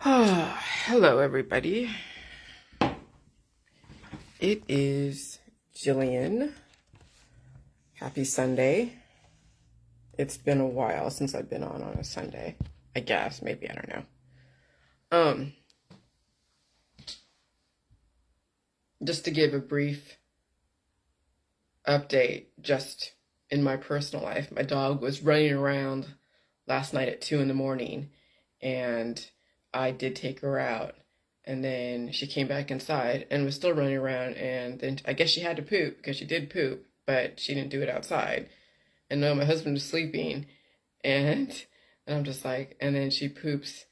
Hello, everybody. It is Jillian. Happy Sunday. It's been a while since I've been on a Sunday. I guess, maybe, I don't know. Just to give a brief update, just in my personal life, my dog was running around last night at 2 in the morning, and I did take her out. And then she came back inside and was still running around. And then I guess she had to poop because she did poop, but she didn't do it outside. And no, my husband was sleeping. And I'm just like, and then she poops.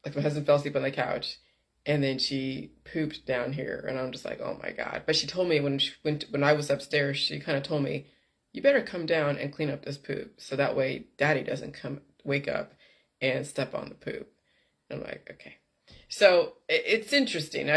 Like my husband fell asleep on the couch. And then she pooped down here. And I'm just like, oh my God. But she told me when I was upstairs, she kind of told me, you better come down and clean up this poop. So that way daddy doesn't wake up and step on the poop. And I'm like, okay. So it's interesting.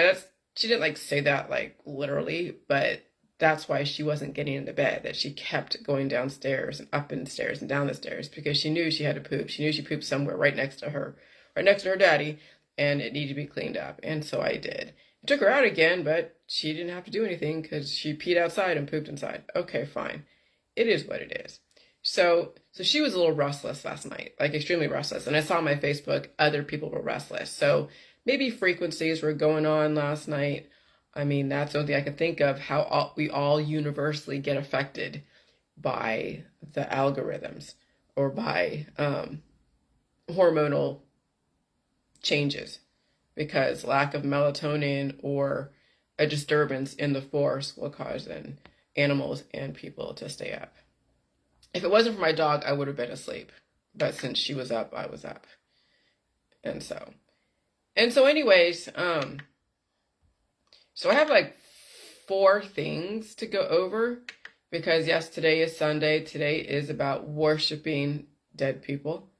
She didn't like say that like literally, but that's why she wasn't getting into bed, that she kept going downstairs and up in the stairs and down the stairs because she knew she had to poop. She knew she pooped somewhere right next to her daddy, and it needed to be cleaned up. And so I did. I took her out again, but she didn't have to do anything because she peed outside and pooped inside. Okay, fine. It is what it is. So she was a little restless last night, like extremely restless. And I saw on my Facebook other people were restless. So maybe frequencies were going on last night. I mean, that's the only thing I can think of, how we all universally get affected by the algorithms or by hormonal changes, because lack of melatonin or a disturbance in the force will cause animals and people to stay up. If it wasn't for my dog, I would have been asleep. But since she was up, I was up. And so anyways, so I have like 4 things to go over because yes, today is Sunday. Today is about worshiping dead people.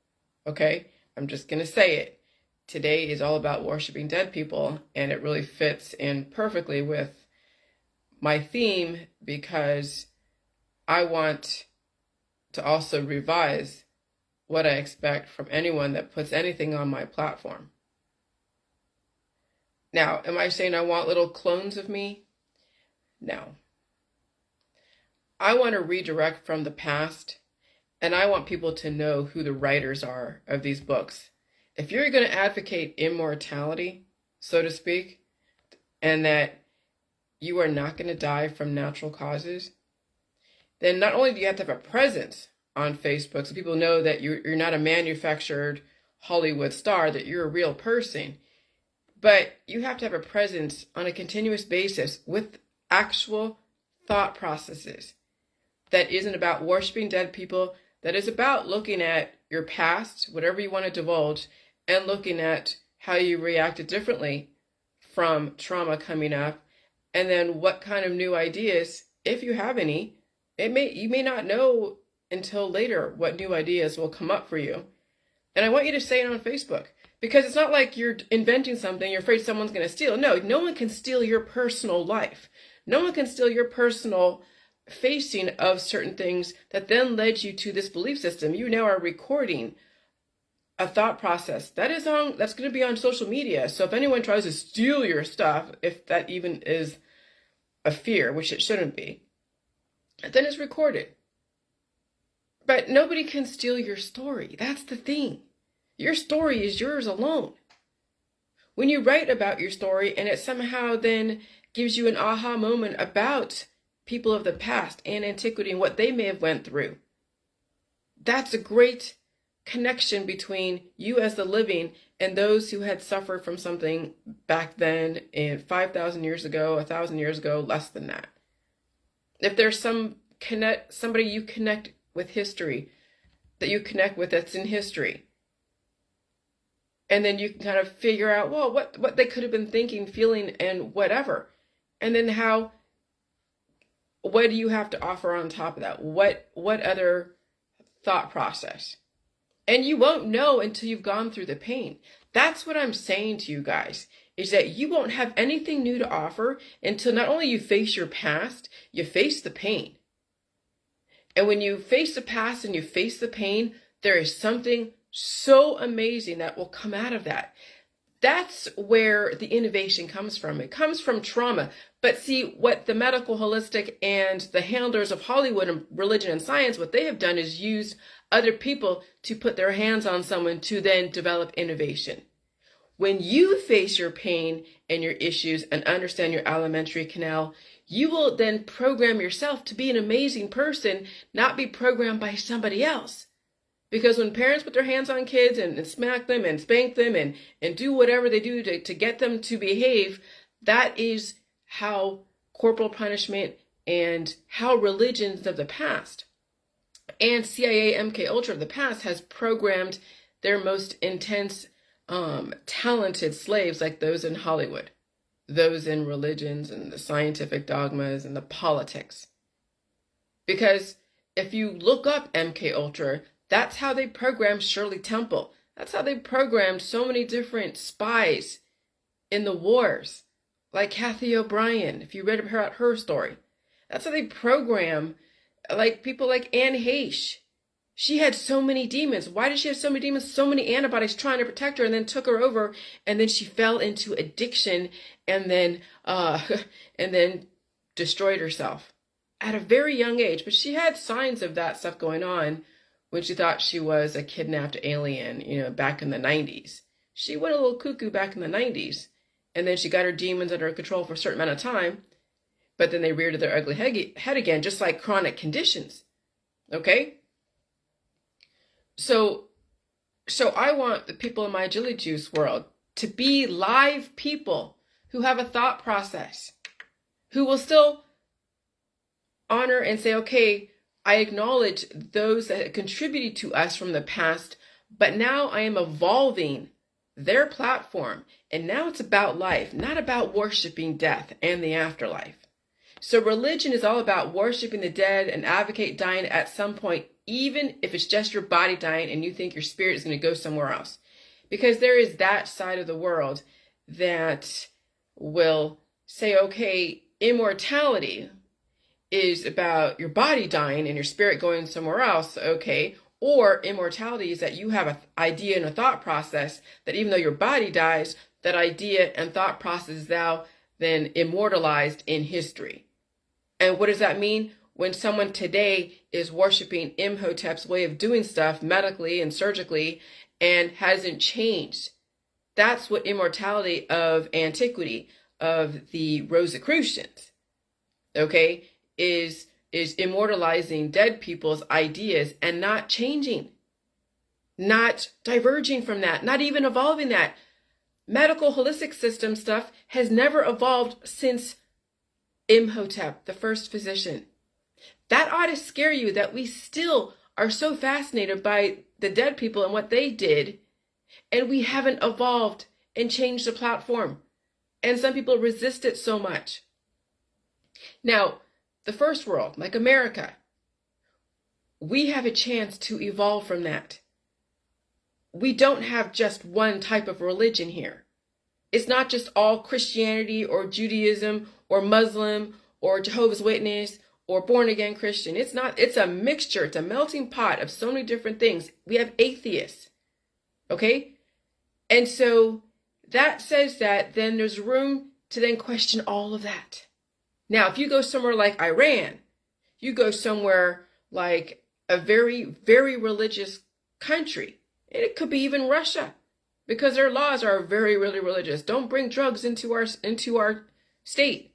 Okay? I'm just going to say it. Today is all about worshiping dead people, and it really fits in perfectly with my theme because I want to also revise what I expect from anyone that puts anything on my platform. Now, am I saying I want little clones of me? No. I want to redirect from the past, and I want people to know who the writers are of these books. If you're going to advocate immortality, so to speak, and that you are not going to die from natural causes, then not only do you have to have a presence on Facebook so people know that you're not a manufactured Hollywood star, that you're a real person, but you have to have a presence on a continuous basis with actual thought processes that isn't about worshiping dead people, that is about looking at your past, whatever you want to divulge, and looking at how you reacted differently from trauma coming up, and then what kind of new ideas, if you have any, you may not know until later what new ideas will come up for you. And I want you to say it on Facebook, because it's not like you're inventing something you're afraid someone's going to steal. No one can steal your personal life. No one can steal your personal facing of certain things that then led you to this belief system. You now are recording a thought process that's going to be on social media. So if anyone tries to steal your stuff, if that even is a fear, which it shouldn't be, then it's recorded. But nobody can steal your story. That's the thing. Your story is yours alone. When you write about your story and it somehow then gives you an aha moment about people of the past and antiquity and what they may have went through, that's a great connection between you as the living and those who had suffered from something back then, in 5,000 years ago, 1,000 years ago, less than that. If there's somebody you connect with history, that you connect with that's in history, and then you can kind of figure out, well, what they could have been thinking, feeling, and whatever. And then what do you have to offer on top of that? What other thought process? And you won't know until you've gone through the pain. That's what I'm saying to you guys, is that you won't have anything new to offer until not only you face your past, you face the pain. And when you face the past and you face the pain, there is something so amazing that will come out of that. That's where the innovation comes from. It comes from trauma. But see, what the medical, holistic, and the handlers of Hollywood and religion and science, what they have done is use other people to put their hands on someone to then develop innovation. When you face your pain and your issues and understand your alimentary canal, you will then program yourself to be an amazing person, not be programmed by somebody else. Because when parents put their hands on kids and smack them and spank them and do whatever they do to get them to behave, that is how corporal punishment and how religions of the past and CIA, MK Ultra of the past has programmed their most intense, talented slaves, like those in Hollywood, those in religions and the scientific dogmas and the politics. Because if you look up MK Ultra, that's how they programmed Shirley Temple. That's how they programmed so many different spies in the wars, like Kathy O'Brien, if you read about her story. That's how they program like people like Anne Heche. She had so many demons. Why did she have so many demons? So many antibodies trying to protect her, and then took her over, and then she fell into addiction, and then destroyed herself at a very young age. But she had signs of that stuff going on when she thought she was a kidnapped alien, back in the 90s. She went a little cuckoo back in the 90s, and then she got her demons under control for a certain amount of time, but then they reared their ugly head again, just like chronic conditions. Okay? So I want the people in my Jilly Juice world to be live people who have a thought process, who will still honor and say, okay, I acknowledge those that contributed to us from the past, but now I am evolving their platform. And now it's about life, not about worshiping death and the afterlife. So religion is all about worshiping the dead and advocate dying at some point, even if it's just your body dying and you think your spirit is going to go somewhere else. Because there is that side of the world that will say, okay, immortality is about your body dying and your spirit going somewhere else, okay? Or immortality is that you have an idea and a thought process that even though your body dies, that idea and thought process is now then immortalized in history. And what does that mean? When someone today is worshiping Imhotep's way of doing stuff medically and surgically and hasn't changed, that's what immortality of antiquity, of the Rosicrucians, okay, is immortalizing dead people's ideas and not changing, not diverging from that, not even evolving that. Medical holistic system stuff has never evolved since Imhotep, the first physician. That ought to scare you that we still are so fascinated by the dead people and what they did, and we haven't evolved and changed the platform. And some people resist it so much. Now, the first world, like America, we have a chance to evolve from that. We don't have just one type of religion here. It's not just all Christianity or Judaism or Muslim or Jehovah's Witness or born again Christian. It's not, it's a mixture. It's a melting pot of so many different things. We have atheists. Okay? And so that says that then there's room to then question all of that. Now, if you go somewhere like Iran, you go somewhere like a very, very religious country, and it could be even Russia, because their laws are very, really religious. Don't bring drugs into our state.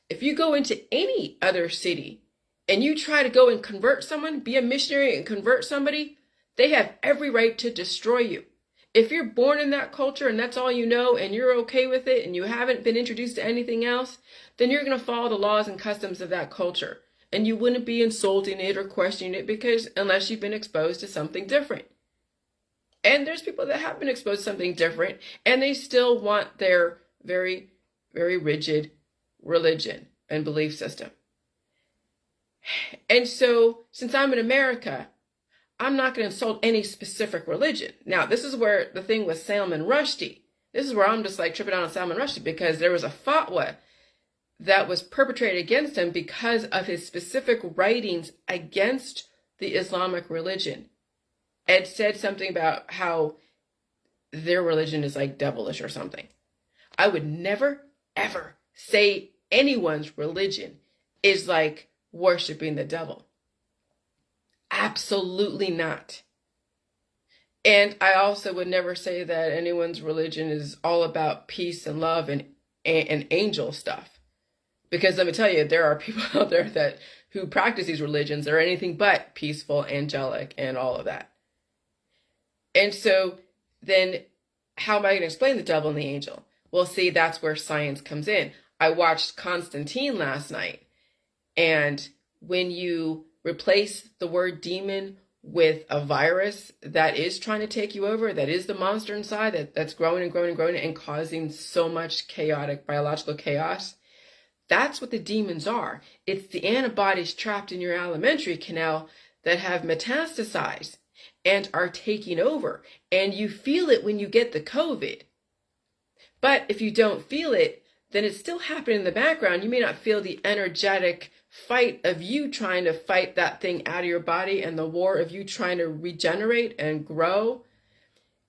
If you go into any other city and you try to go and convert someone, be a missionary and convert somebody, they have every right to destroy you. If you're born in that culture and that's all you know and you're okay with it and you haven't been introduced to anything else, then you're going to follow the laws and customs of that culture. And you wouldn't be insulting it or questioning it because unless you've been exposed to something different. And there's people that have been exposed to something different and they still want their very, very rigid religion and belief system. And so since I'm in America, I'm not going to insult any specific religion. Now, this is where the thing with Salman Rushdie, this is where I'm just like tripping out on Salman Rushdie, because there was a fatwa that was perpetrated against him because of his specific writings against the Islamic religion. It said something about how their religion is like devilish or something. I would never, ever say anyone's religion is like worshiping the devil. Absolutely not. And I also would never say that anyone's religion is all about peace and love and angel stuff. Because let me tell you, there are people out there who practice these religions that are anything but peaceful, angelic, and all of that. And so then how am I going to explain the devil and the angel? Well, see, that's where science comes in. I watched Constantine last night. And when you replace the word demon with a virus that is trying to take you over, that is the monster inside that's growing and growing and growing and causing so much chaotic biological chaos, that's what the demons are. It's the antibodies trapped in your alimentary canal that have metastasized and are taking over. And you feel it when you get the COVID. But if you don't feel it, then it's still happening in the background. You may not feel the energetic fight of you trying to fight that thing out of your body and the war of you trying to regenerate and grow.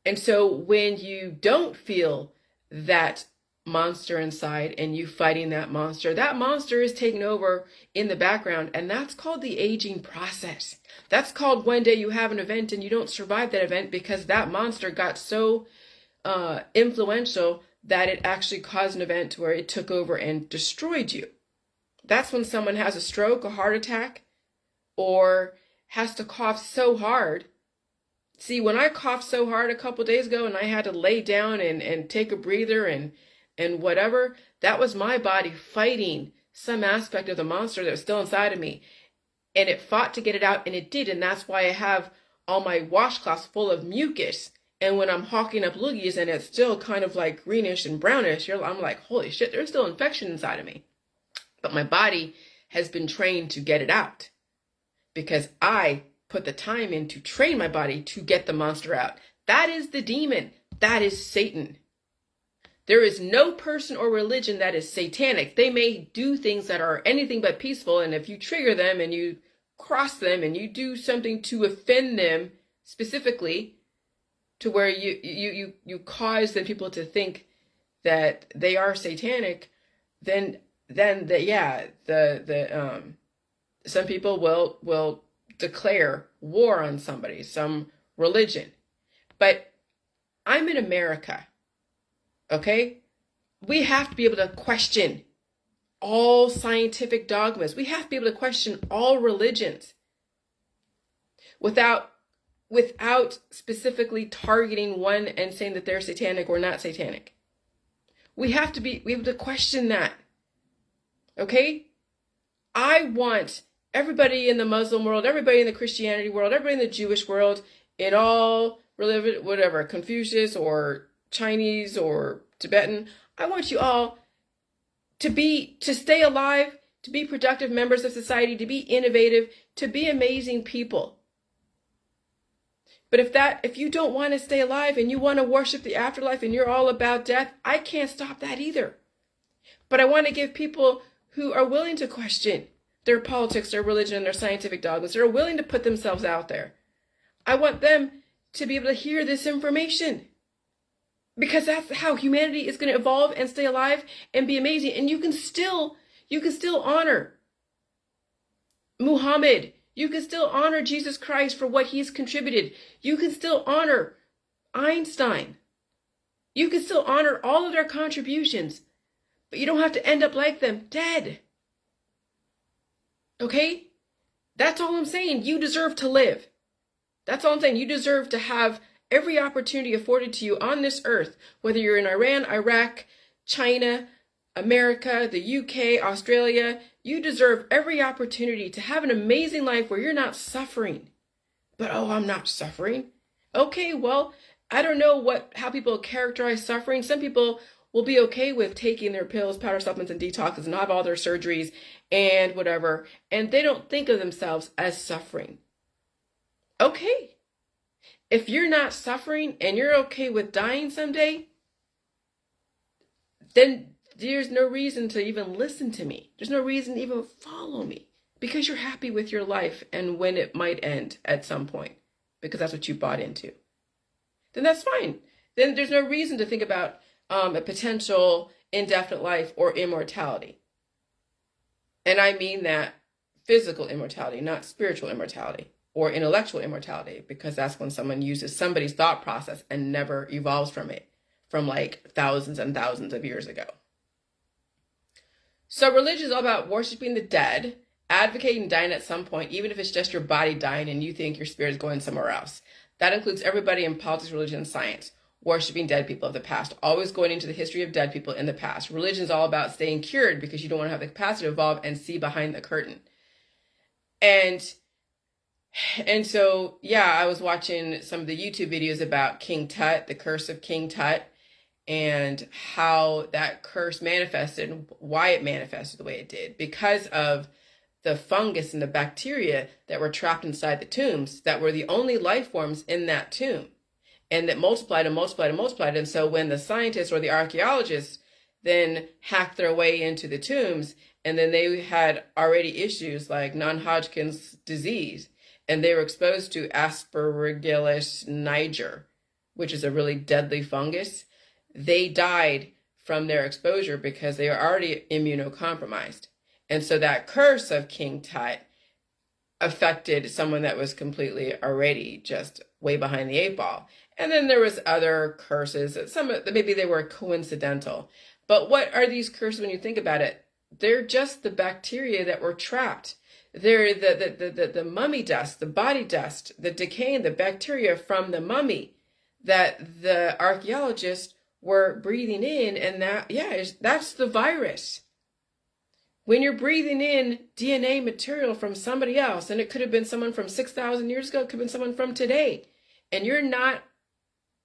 And so when you don't feel that monster inside and you fighting that monster is taking over in the background, and that's called the aging process. That's called one day you have an event and you don't survive that event because that monster got so influential that it actually caused an event where it took over and destroyed you. That's when someone has a stroke, a heart attack, or has to cough so hard. See, when I coughed so hard a couple days ago and I had to lay down and take a breather and whatever, that was my body fighting some aspect of the monster that was still inside of me. And it fought to get it out, and it did. And that's why I have all my washcloths full of mucus. And when I'm hawking up loogies and it's still kind of like greenish and brownish, I'm like, holy shit, there's still infection inside of me. But my body has been trained to get it out because I put the time in to train my body to get the monster out. That is the demon. That is Satan. There is no person or religion that is satanic. They may do things that are anything but peaceful. And if you trigger them and you cross them and you do something to offend them specifically to where you cause the people to think that they are satanic, then some people will declare war on somebody, some religion. But I'm in America, okay? We have to be able to question all scientific dogmas. We have to be able to question all religions without specifically targeting one and saying that they're satanic or not satanic. We have to be able to question that. Okay? I want everybody in the Muslim world, everybody in the Christianity world, everybody in the Jewish world, in all religion, whatever, Confucius or Chinese or Tibetan, I want you all to stay alive, to be productive members of society, to be innovative, to be amazing people. But if you don't want to stay alive and you want to worship the afterlife and you're all about death, I can't stop that either. But I want to give people who are willing to question their politics, their religion, and their scientific dogmas, who are willing to put themselves out there. I want them to be able to hear this information. Because that's how humanity is going to evolve and stay alive and be amazing. And you can still honor Muhammad. You can still honor Jesus Christ for what he's contributed. You can still honor Einstein. You can still honor all of their contributions. But you don't have to end up like them, dead. Okay? That's all I'm saying. You deserve to live. That's all I'm saying. You deserve to have every opportunity afforded to you on this earth, whether you're in Iran, Iraq, China, America, the UK, Australia. You deserve every opportunity to have an amazing life where you're not suffering. But, I'm not suffering. Okay, well, I don't know how people characterize suffering. Some people will be okay with taking their pills, powder supplements, and detoxes and have all their surgeries and whatever. And they don't think of themselves as suffering. Okay. If you're not suffering and you're okay with dying someday, then there's no reason to even listen to me. There's no reason to even follow me because you're happy with your life and when it might end at some point because that's what you bought into. Then that's fine. then there's no reason to think about a potential indefinite life or immortality. And I mean that physical immortality, not spiritual immortality or intellectual immortality, because that's when someone uses somebody's thought process and never evolves from it, from like thousands and thousands of years ago. So religion is all about worshiping the dead, advocating dying at some point, even if it's just your body dying and you think your spirit is going somewhere else. That includes everybody in politics, religion, and science. Worshiping dead people of the past, always going into the history of dead people in the past. Religion is all about staying cured because you don't want to have the capacity to evolve and see behind the curtain. And so, yeah, I was watching some of the YouTube videos about King Tut, the curse of King Tut, and how that curse manifested and why it manifested the way it did. Because of the fungus and the bacteria that were trapped inside the tombs, that were the only life forms in that tomb. And that multiplied and multiplied and multiplied. And so when the scientists or the archaeologists then hacked their way into the tombs, and then they had already issues like non-Hodgkin's disease, and they were exposed to Aspergillus niger, which is a really deadly fungus, they died from their exposure because they were already immunocompromised. And so that curse of King Tut affected someone that was completely already just way behind the 8-ball. And then there was other curses. Some maybe they were coincidental. But what are these curses when you think about it? They're just the bacteria that were trapped. They're the mummy dust, the body dust, the decaying, the bacteria from the mummy that the archaeologists were breathing in. And that's the virus. When you're breathing in DNA material from somebody else, and it could have been someone from 6,000 years ago, it could have been someone from today, and you're not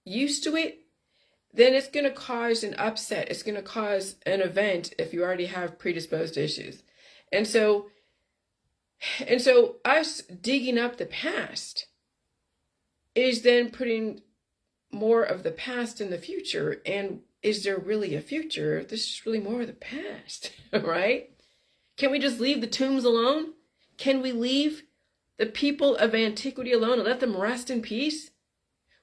used to it, then it's going to cause an upset. It's going to cause an event if you already have predisposed issues. And so us digging up the past is then putting more of the past in the future. And is there really a future? This is really more of the past, right? Can we just leave the tombs alone? Can we leave the people of antiquity alone and let them rest in peace?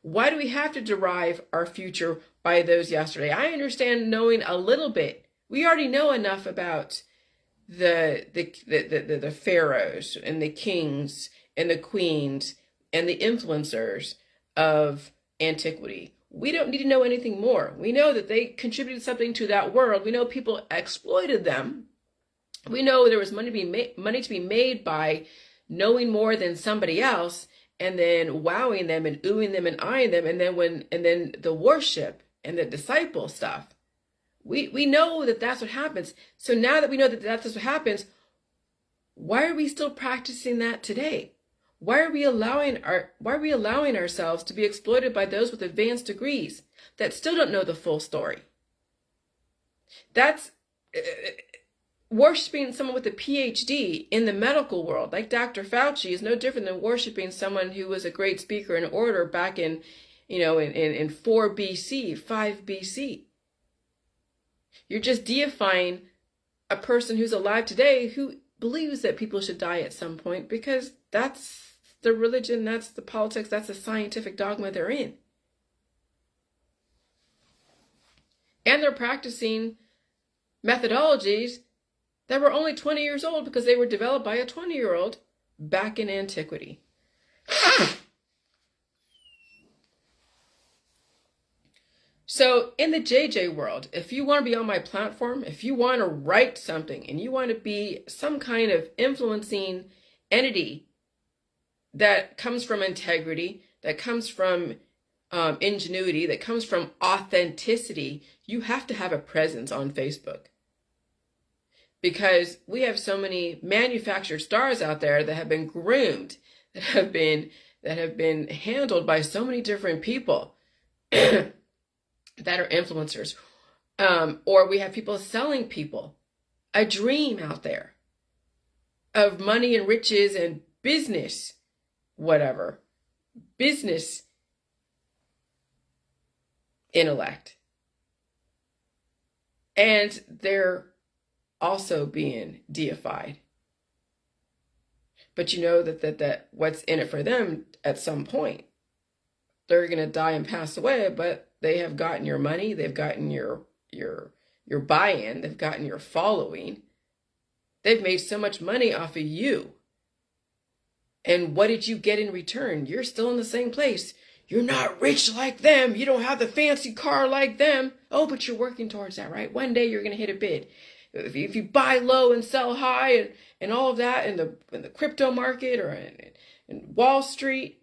Why do we have to derive our future by those yesterday? I understand knowing a little bit. We already know enough about the pharaohs and the kings and the queens and the influencers of antiquity. We don't need to know anything more. We know that they contributed something to that world. We know people exploited them. We know there was money to be made by knowing more than somebody else, and then wowing them and oohing them and eyeing them, and then the worship and the disciple stuff. We know that that's what happens. So now that we know that that's what happens, why are we still practicing that today? Why are we allowing ourselves to be exploited by those with advanced degrees that still don't know the full story? That's worshiping someone with a PhD in the medical world, like Dr. Fauci, is no different than worshiping someone who was a great speaker and orator back in 4 BC, 5 BC. You're just deifying a person who's alive today who believes that people should die at some point, because that's the religion, that's the politics, that's the scientific dogma they're in. And they're practicing methodologies that were only 20 years old because they were developed by a 20-year-old back in antiquity. So in the JJ world, if you want to be on my platform, if you want to write something and you want to be some kind of influencing entity that comes from integrity, that comes from ingenuity, that comes from authenticity, you have to have a presence on Facebook. Because we have so many manufactured stars out there that have been groomed, that have been handled by so many different people that are influencers. Or we have people selling people a dream out there of money and riches and business, whatever, business intellect. And they're also being deified. But you know that what's in it for them at some point. They're going to die and pass away, but They have gotten your money, they've gotten your buy-in, they've gotten your following. They've made so much money off of you. And what did you get in return? You're still in the same place. You're not rich like them. You don't have the fancy car like them. Oh, but you're working towards that, right? One day you're going to hit a bid. If you buy low and sell high and all of that in the crypto market or in Wall Street,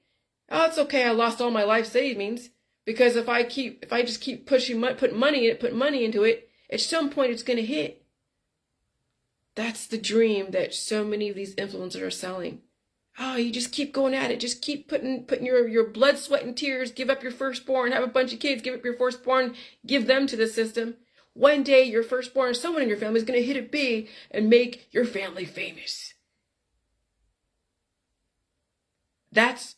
oh, it's okay. I lost all my life savings because if I just keep putting money into it, at some point it's going to hit. That's the dream that so many of these influencers are selling. Oh, you just keep going at it. Just keep putting your blood, sweat, and tears. Give up your firstborn. Have a bunch of kids. Give up your firstborn. Give them to the system. One day, your firstborn, someone in your family is going to hit it big and make your family famous. That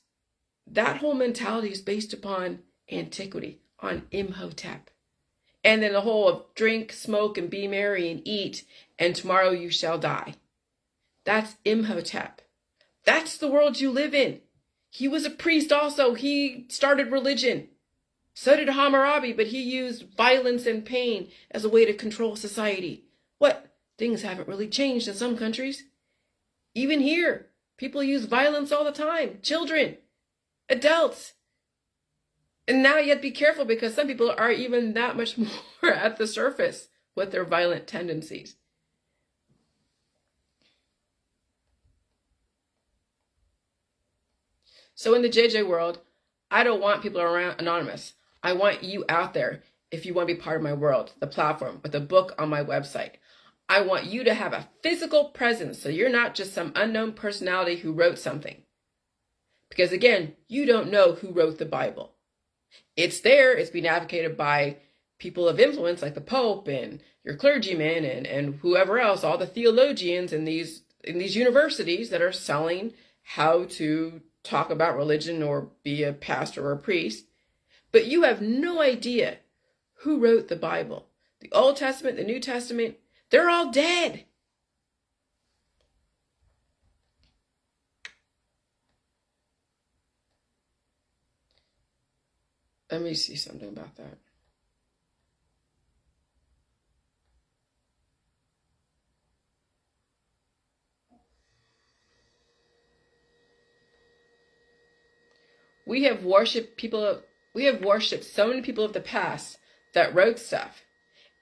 whole mentality is based upon antiquity, on Imhotep. And then the whole of drink, smoke, and be merry and eat, and tomorrow you shall die. That's Imhotep. That's the world you live in. He was a priest also. He started religion. So did Hammurabi, but he used violence and pain as a way to control society. What? Things haven't really changed in some countries. Even here, people use violence all the time. Children, adults. And now you have to be careful because some people are even that much more at the surface with their violent tendencies. So in the JJ world, I don't want people around anonymous. I want you out there if you want to be part of my world, the platform, with a book on my website. I want you to have a physical presence so you're not just some unknown personality who wrote something. Because again, you don't know who wrote the Bible. It's there. It's being advocated by people of influence like the Pope and your clergymen and whoever else, all the theologians in these universities that are selling how to talk about religion or be a pastor or a priest. But you have no idea who wrote the Bible. The Old Testament, the New Testament, they're all dead. Let me see something about that. We have worshipped so many people of the past that wrote stuff,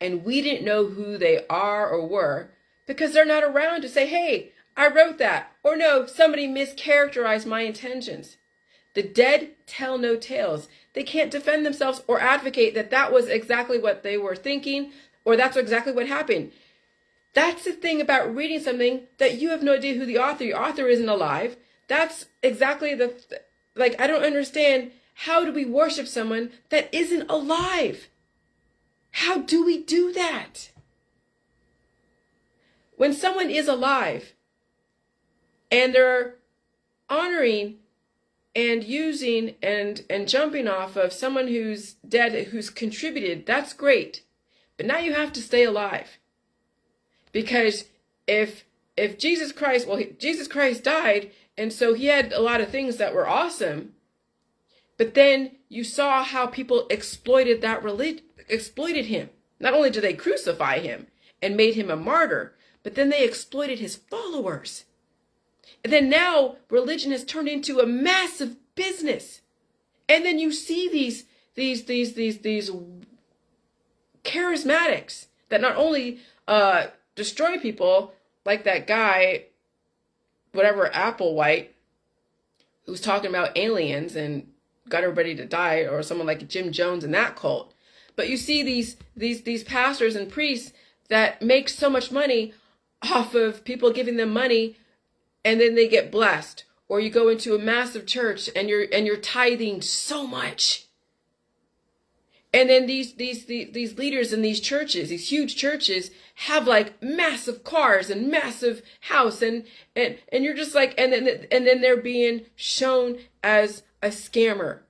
and we didn't know who they are or were because they're not around to say, hey, I wrote that, or no, somebody mischaracterized my intentions. The dead tell no tales. They can't defend themselves or advocate that that was exactly what they were thinking or that's exactly what happened. That's the thing about reading something that you have no idea who the author isn't alive. That's exactly I don't understand. How do we worship someone that isn't alive? How do we do that? When someone is alive and they're honoring and using and jumping off of someone who's dead, who's contributed, that's great. But now you have to stay alive. Because if Jesus Christ, Jesus Christ died, and so he had a lot of things that were awesome, but then you saw how people exploited him. Not only did they crucify him and made him a martyr, but then they exploited his followers. And then now religion has turned into a massive business. And then you see these charismatics that not only destroy people, like that guy, whatever, Applewhite, who's talking about aliens and got everybody to die, or someone like Jim Jones in that cult. But you see these pastors and priests that make so much money off of people giving them money, and then they get blessed. Or you go into a massive church and you're tithing so much. And then these leaders in these churches, these huge churches, have like massive cars and massive house, and you're just like, and then they're being shown as a scammer.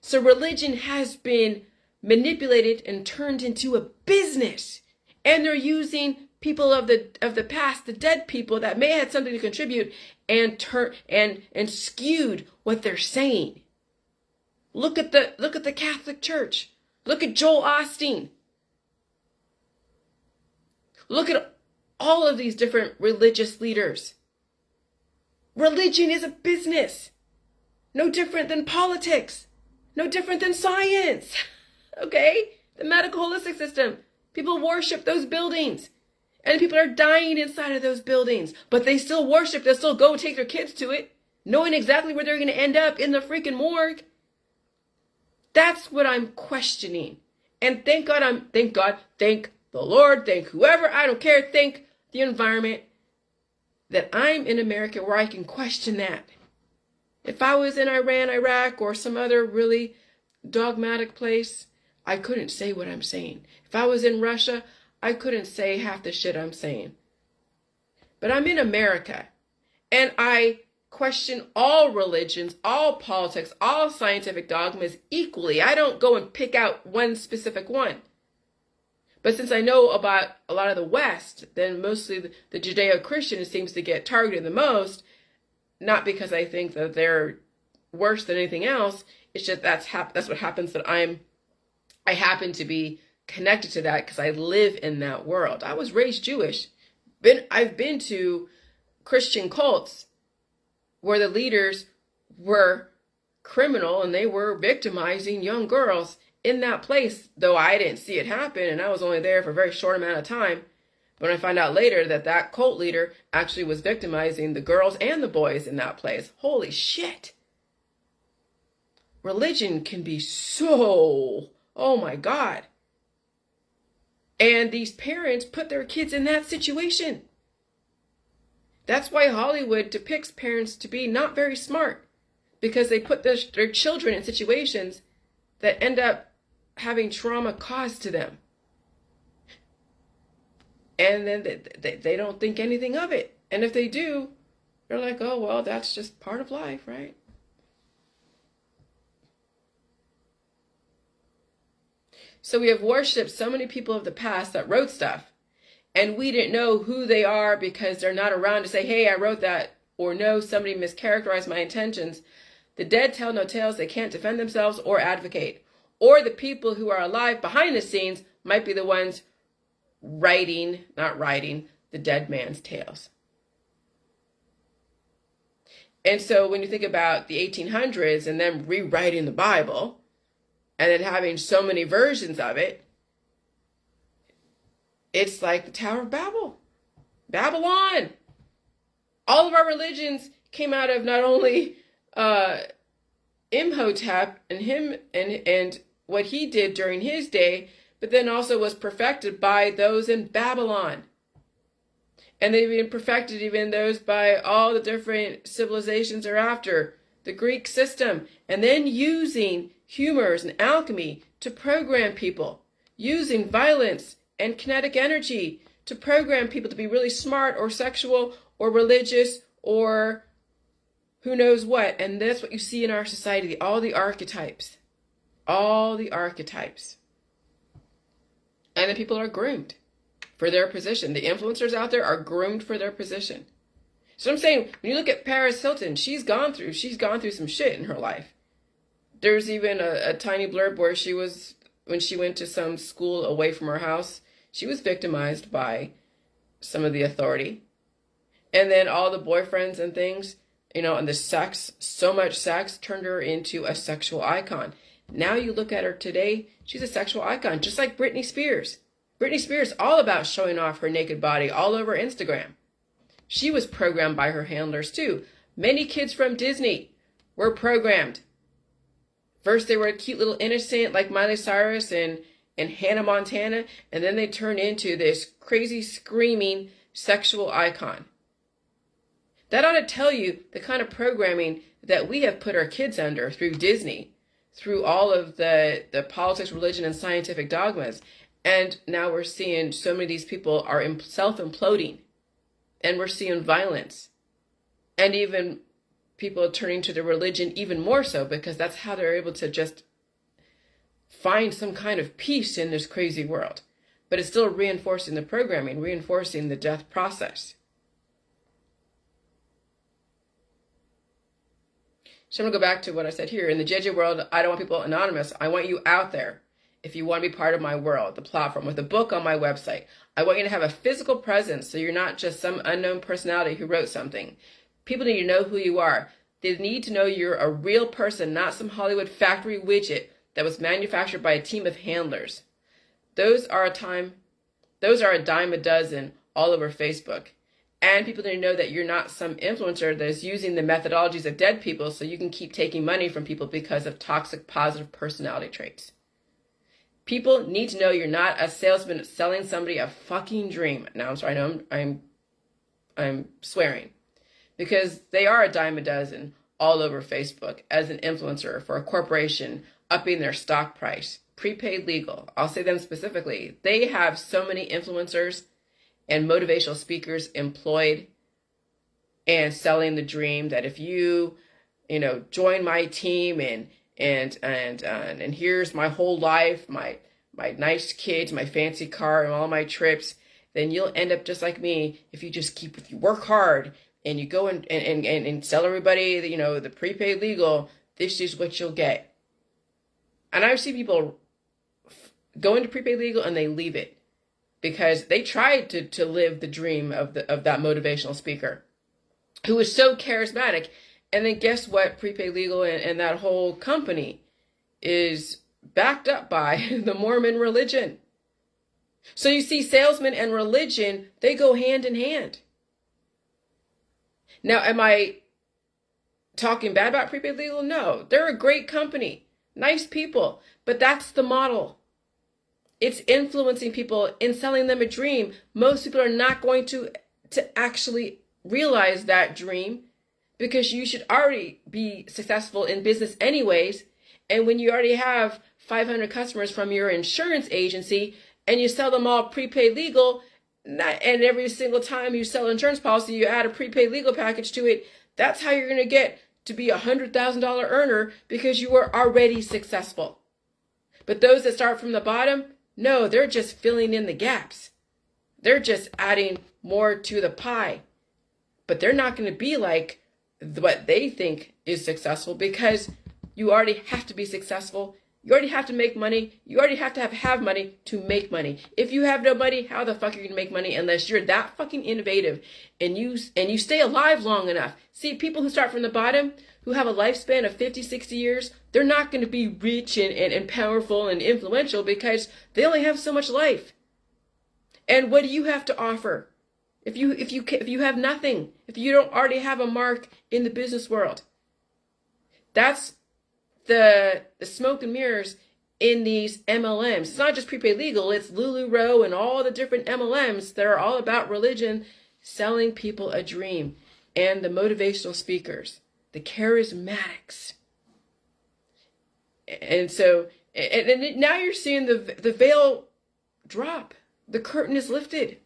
So religion has been manipulated and turned into a business, and they're using people of the past, the dead people that may have had something to contribute, and skewed what they're saying. Look at the Catholic Church. Look at Joel Osteen. Look at all of these different religious leaders. Religion is a business. No different than politics. No different than science. Okay? The medical holistic system. People worship those buildings. And people are dying inside of those buildings. But they still worship. They'll still go take their kids to it, knowing exactly where they're going to end up, in the freaking morgue. That's what I'm questioning. And thank the Lord, thank whoever, I don't care, thank the environment that I'm in America where I can question that. If I was in Iran, Iraq, or some other really dogmatic place, I couldn't say what I'm saying. If I was in Russia, I couldn't say half the shit I'm saying. But I'm in America, and I question all religions, all politics, all scientific dogmas equally. I don't go and pick out one specific one. But since I know about a lot of the West, then mostly the Judeo-Christian seems to get targeted the most, not because I think that they're worse than anything else. It's just that's what happens, that I happen to be connected to that because I live in that world. I was raised Jewish. I've been to Christian cults where the leaders were criminal and they were victimizing young girls in that place, though I didn't see it happen, and I was only there for a very short amount of time. But I find out later that that cult leader actually was victimizing the girls and the boys in that place. Holy shit. Religion can be so, oh my God. And these parents put their kids in that situation. That's why Hollywood depicts parents to be not very smart, because they put their children in situations that end up having trauma caused to them. And then they don't think anything of it. And if they do, they're like, oh, well, that's just part of life, right? So we have worshipped so many people of the past that wrote stuff, and we didn't know who they are because they're not around to say, hey, I wrote that, or no, somebody mischaracterized my intentions. The dead tell no tales. They can't defend themselves or advocate. Or the people who are alive behind the scenes might be the ones not writing the dead man's tales. And so when you think about the 1800s and them rewriting the Bible and then having so many versions of it, it's like the Tower of Babel. Babylon. All of our religions came out of not only Imhotep and him and what he did during his day, but then also was perfected by those in Babylon. And they've been perfected even those by all the different civilizations thereafter, the Greek system, and then using humors and alchemy to program people, using violence and kinetic energy to program people to be really smart or sexual or religious or who knows what. And that's what you see in our society, all the archetypes. All the archetypes. And then people are groomed for their position. The influencers out there are groomed for their position. So I'm saying, when you look at Paris Hilton, she's gone through some shit in her life. There's even a tiny blurb where when she went to some school away from her house, she was victimized by some of the authority. And then all the boyfriends and things, and the sex, so much sex turned her into a sexual icon. Now you look at her today, she's a sexual icon, just like Britney Spears. Britney Spears, all about showing off her naked body all over Instagram. She was programmed by her handlers too. Many kids from Disney were programmed. First they were cute little innocent like Miley Cyrus and Hannah Montana, and then they turned into this crazy screaming sexual icon. That ought to tell you the kind of programming that we have put our kids under through Disney, through all of the politics, religion, and scientific dogmas. And now we're seeing so many of these people are self-imploding. And we're seeing violence. And even people turning to the religion even more so, because that's how they're able to just find some kind of peace in this crazy world. But it's still reinforcing the programming, reinforcing the death process. So I'm going to go back to what I said here. In the JJ world, I don't want people anonymous. I want you out there. if you want to be part of my world, the platform, with a book on my website. I want you to have a physical presence so you're not just some unknown personality who wrote something. People need to know who you are. They need to know you're a real person, not some Hollywood factory widget that was manufactured by a team of handlers. Those are a dime a dozen all over Facebook. And people need to know that you're not some influencer that is using the methodologies of dead people so you can keep taking money from people because of toxic positive personality traits. People need to know you're not a salesman selling somebody a fucking dream. Now, I'm sorry, no, I'm swearing. Because they are a dime a dozen all over Facebook as an influencer for a corporation upping their stock price. Prepaid legal, I'll say them specifically. They have so many influencers and motivational speakers employed and selling the dream that if you join my team and here's my whole life, my nice kids, my fancy car, and all my trips, then you'll end up just like me if you work hard and you go and tell everybody that, the prepaid legal, this is what you'll get. And I've seen people go into prepaid legal and they leave it because they tried to live the dream of that motivational speaker who was so charismatic. And then guess what? Prepaid legal and that whole company is backed up by the Mormon religion. So you see, salesmen and religion, they go hand in hand. Now, am I talking bad about prepaid legal? No, they're a great company, nice people, but that's the model. It's influencing people in selling them a dream. Most people are not going to actually realize that dream because you should already be successful in business anyways. And when you already have 500 customers from your insurance agency and you sell them all prepaid legal, and every single time you sell an insurance policy, you add a prepaid legal package to it, that's how you're going to get to be a $100,000 earner because you are already successful. But those that start from the bottom, no, they're just filling in the gaps. They're just adding more to the pie. But they're not going to be like what they think is successful because you already have to be successful. You already have to make money. You already have to have money to make money. If you have no money, how the fuck are you going to make money unless you're that fucking innovative and you stay alive long enough? See, people who start from the bottom, who have a lifespan of 50, 60 years, they're not going to be rich and powerful and influential because they only have so much life. And what do you have to offer? If you have nothing, if you don't already have a mark in the business world, that's the smoke and mirrors in these MLMs. It's not just prepaid legal, it's LuLaRoe and all the different MLMs that are all about religion, selling people a dream, and the motivational speakers, the charismatics. And so, and now you're seeing the veil drop. The curtain is lifted.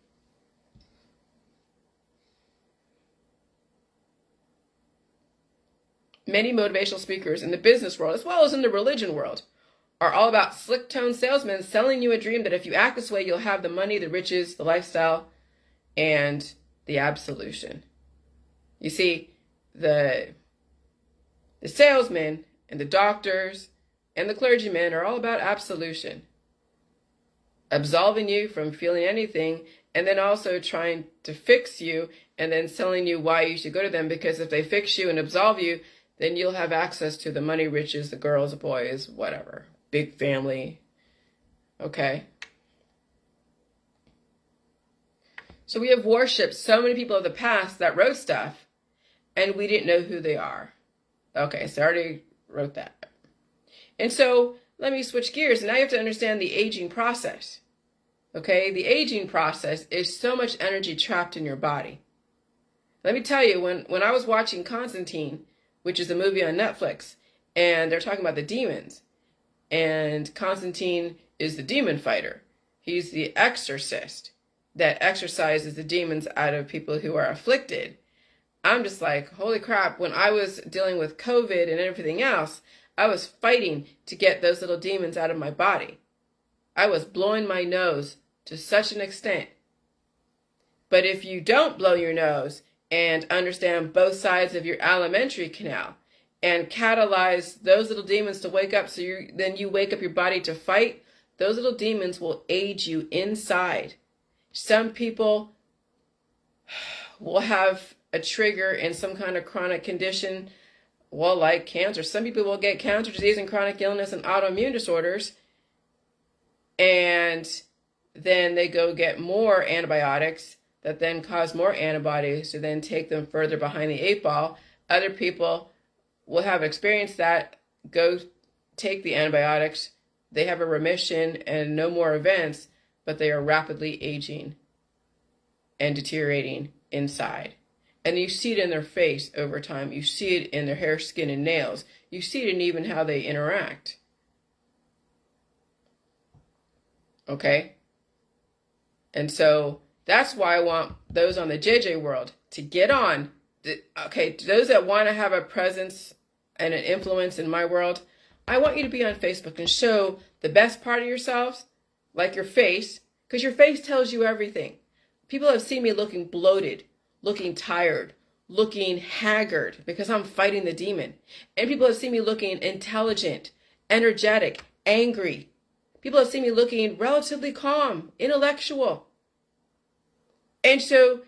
Many motivational speakers in the business world, as well as in the religion world, are all about slick-toned salesmen selling you a dream that if you act this way, you'll have the money, the riches, the lifestyle, and the absolution. You see, the salesmen and the doctors and the clergymen are all about absolution, absolving you from feeling anything, and then also trying to fix you and then telling you why you should go to them, because if they fix you and absolve you, then you'll have access to the money, riches, the girls, the boys, whatever. Big family. Okay? So we have worshipped so many people of the past that wrote stuff, and we didn't know who they are. Okay, so I already wrote that. And so let me switch gears. Now you have to understand the aging process. Okay? The aging process is so much energy trapped in your body. Let me tell you, when I was watching Constantine, which is a movie on Netflix, and they're talking about the demons. And Constantine is the demon fighter. He's the exorcist that exorcises the demons out of people who are afflicted. I'm just like, holy crap, when I was dealing with COVID and everything else, I was fighting to get those little demons out of my body. I was blowing my nose to such an extent. But if you don't blow your nose and understand both sides of your alimentary canal and catalyze those little demons to wake up, so then you wake up your body to fight, those little demons will age you inside. Some people will have a trigger in some kind of chronic condition, well, like cancer. Some people will get cancer disease and chronic illness and autoimmune disorders, and then they go get more antibiotics that then cause more antibodies to then take them further behind the 8 ball. Other people will have experienced that, go take the antibiotics, they have a remission and no more events, but they are rapidly aging and deteriorating inside. And you see it in their face over time. You see it in their hair, skin, and nails. You see it in even how they interact. Okay? And so that's why I want those on the JJ world to get on. Okay, those that want to have a presence and an influence in my world, I want you to be on Facebook and show the best part of yourselves, like your face, because your face tells you everything. People have seen me looking bloated, looking tired, looking haggard, because I'm fighting the demon. And people have seen me looking intelligent, energetic, angry. People have seen me looking relatively calm, intellectual. And so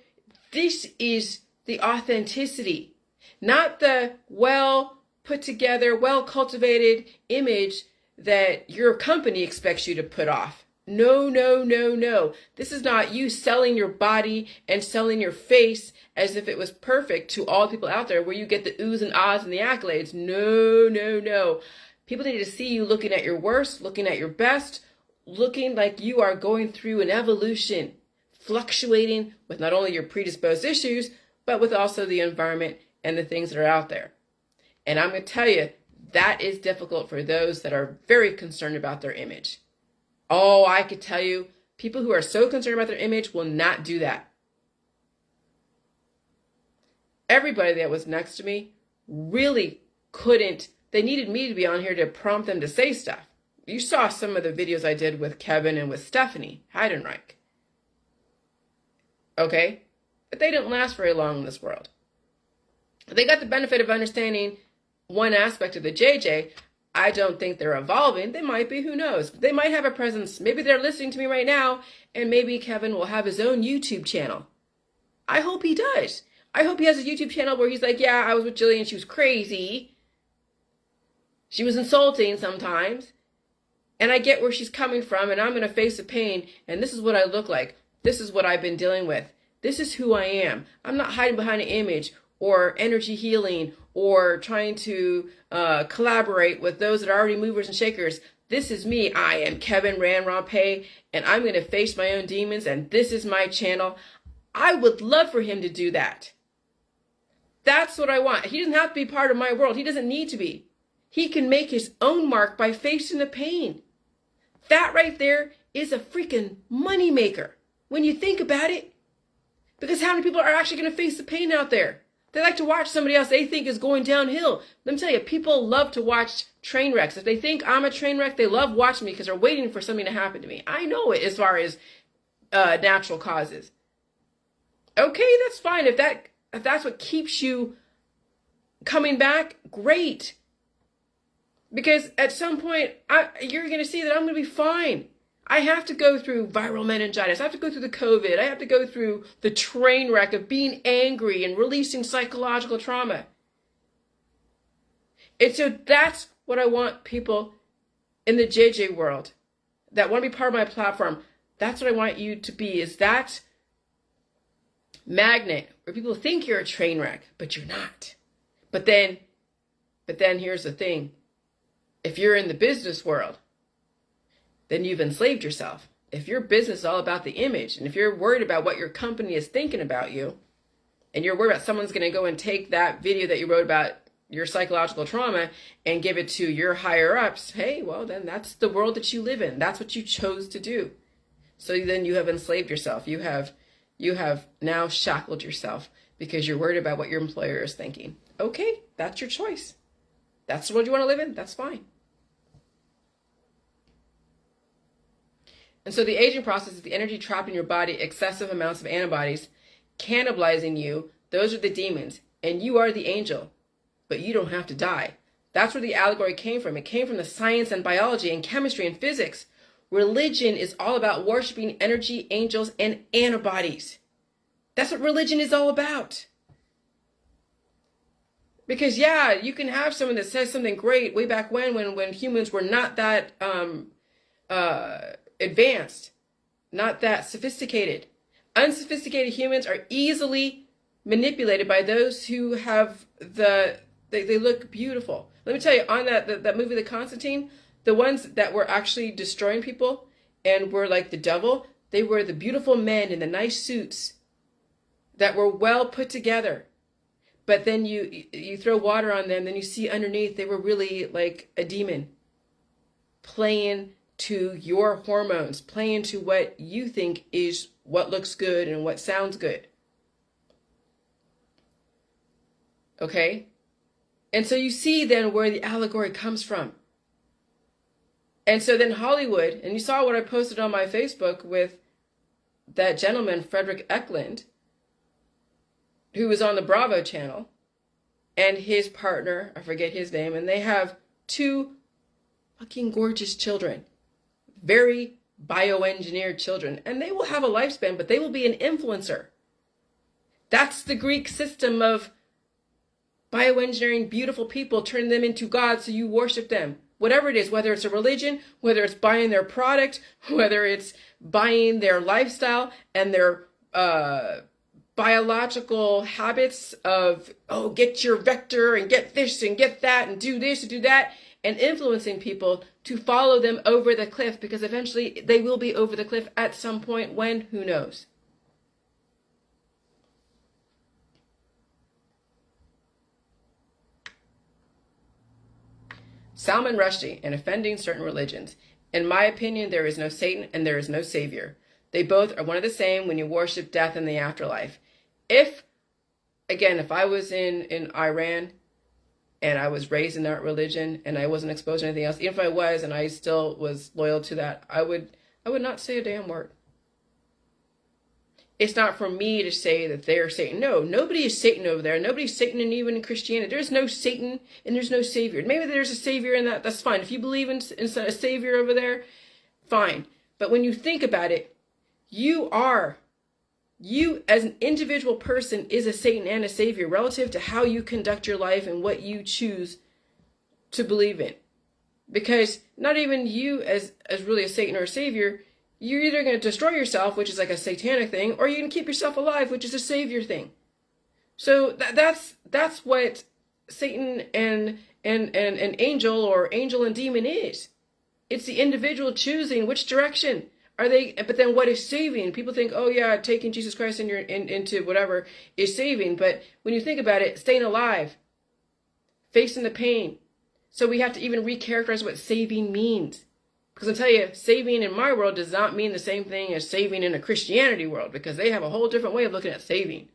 this is the authenticity, not the well put together, well cultivated image that your company expects you to put off. No, no, no, no. This is not you selling your body and selling your face as if it was perfect to all people out there where you get the oohs and ahs and the accolades. No, no, no. People need to see you looking at your worst, looking at your best, looking like you are going through an evolution, fluctuating with not only your predisposed issues, but with also the environment and the things that are out there. And I'm going to tell you, that is difficult for those that are very concerned about their image. Oh, I could tell you, people who are so concerned about their image will not do that. Everybody that was next to me really couldn't. They needed me to be on here to prompt them to say stuff. You saw some of the videos I did with Kevin and with Stephanie Heidenreich. Okay? But they didn't last very long in this world. They got the benefit of understanding one aspect of the JJ. I don't think they're evolving. They might be, who knows? They might have a presence. Maybe they're listening to me right now, and maybe Kevin will have his own YouTube channel. I hope he does. I hope he has a YouTube channel where he's like, yeah, I was with Jillian, she was crazy. She was insulting sometimes. And I get where she's coming from, and I'm going to face the pain, and this is what I look like. This is what I've been dealing with. This is who I am. I'm not hiding behind an image or energy healing or trying to collaborate with those that are already movers and shakers. This is me. I am Kevin Rand Rompe, and I'm going to face my own demons, and this is my channel. I would love for him to do that. That's what I want. He doesn't have to be part of my world. He doesn't need to be. He can make his own mark by facing the pain. That right there is a freaking moneymaker when you think about it. Because how many people are actually going to face the pain out there? They like to watch somebody else they think is going downhill. Let me tell you, people love to watch train wrecks. If they think I'm a train wreck, they love watching me because they're waiting for something to happen to me. I know it as far as natural causes. Okay, that's fine. If that's what keeps you coming back, great. Because at some point, you're going to see that I'm going to be fine. I have to go through viral meningitis. I have to go through the COVID. I have to go through the train wreck of being angry and releasing psychological trauma. And so that's what I want people in the JJ world that want to be part of my platform. That's what I want you to be, is that magnet where people think you're a train wreck, but you're not. But then here's the thing. If you're in the business world, then you've enslaved yourself. If your business is all about the image, and if you're worried about what your company is thinking about you, and you're worried about someone's going to go and take that video that you wrote about your psychological trauma and give it to your higher ups, hey, well, then that's the world that you live in. That's what you chose to do. So then you have enslaved yourself. You have now shackled yourself because you're worried about what your employer is thinking. Okay, that's your choice. That's the world you want to live in. That's fine. And so the aging process is the energy trapped in your body, excessive amounts of antibodies, cannibalizing you. Those are the demons. And you are the angel. But you don't have to die. That's where the allegory came from. It came from the science and biology and chemistry and physics, Religion is all about worshiping energy, angels, and antibodies. That's what religion is all about. Because yeah, you can have someone that says something great way back when humans were not that advanced, not that sophisticated. Unsophisticated humans are easily manipulated by those who have they look beautiful. Let me tell you, on that movie, The Constantine, the ones that were actually destroying people and were like the devil, they were the beautiful men in the nice suits that were well put together. But then you throw water on them, then you see underneath they were really like a demon, playing to your hormones, playing to what you think is what looks good and what sounds good. Okay? And so you see then where the allegory comes from. And so then Hollywood, and you saw what I posted on my Facebook with that gentleman, Frederick Eklund, who was on the Bravo channel, and his partner, I forget his name, and they have 2 fucking gorgeous children. Very bioengineered children. And they will have a lifespan, but they will be an influencer. That's the Greek system of bioengineering beautiful people, turning them into gods so you worship them. Whatever it is, whether it's a religion, whether it's buying their product, whether it's buying their lifestyle and their biological habits of, oh, get your vector and get this and get that and do this and do that, and influencing people to follow them over the cliff, because eventually they will be over the cliff at some point. When? Who knows? Salman Rushdie, in offending certain religions. In my opinion, there is no Satan and there is no Savior. They both are one of the same when you worship death and the afterlife. If I was in Iran and I was raised in that religion and I wasn't exposed to anything else, even if I was and I still was loyal to that, I would not say a damn word. It's not for me to say that they're Satan. No, nobody is Satan over there. Nobody's Satan, and even in Christianity, there's no Satan and there's no Savior. Maybe there's a Savior in that. That's fine. If you believe in a Savior over there, fine. But when you think about it, you as an individual person is a Satan and a Savior relative to how you conduct your life and what you choose to believe in. Because not even you as really a Satan or a Savior, you're either going to destroy yourself, which is like a satanic thing, or you're going to keep yourself alive, which is a Savior thing. So that's what Satan and angel, or angel and demon is. It's the individual choosing which direction are they. But then what is saving? People think, oh yeah, taking Jesus Christ into whatever is saving. But when you think about it, staying alive, facing the pain. So we have to even recharacterize what saving means. Because I'll tell you, saving in my world does not mean the same thing as saving in a Christianity world, because they have a whole different way of looking at saving.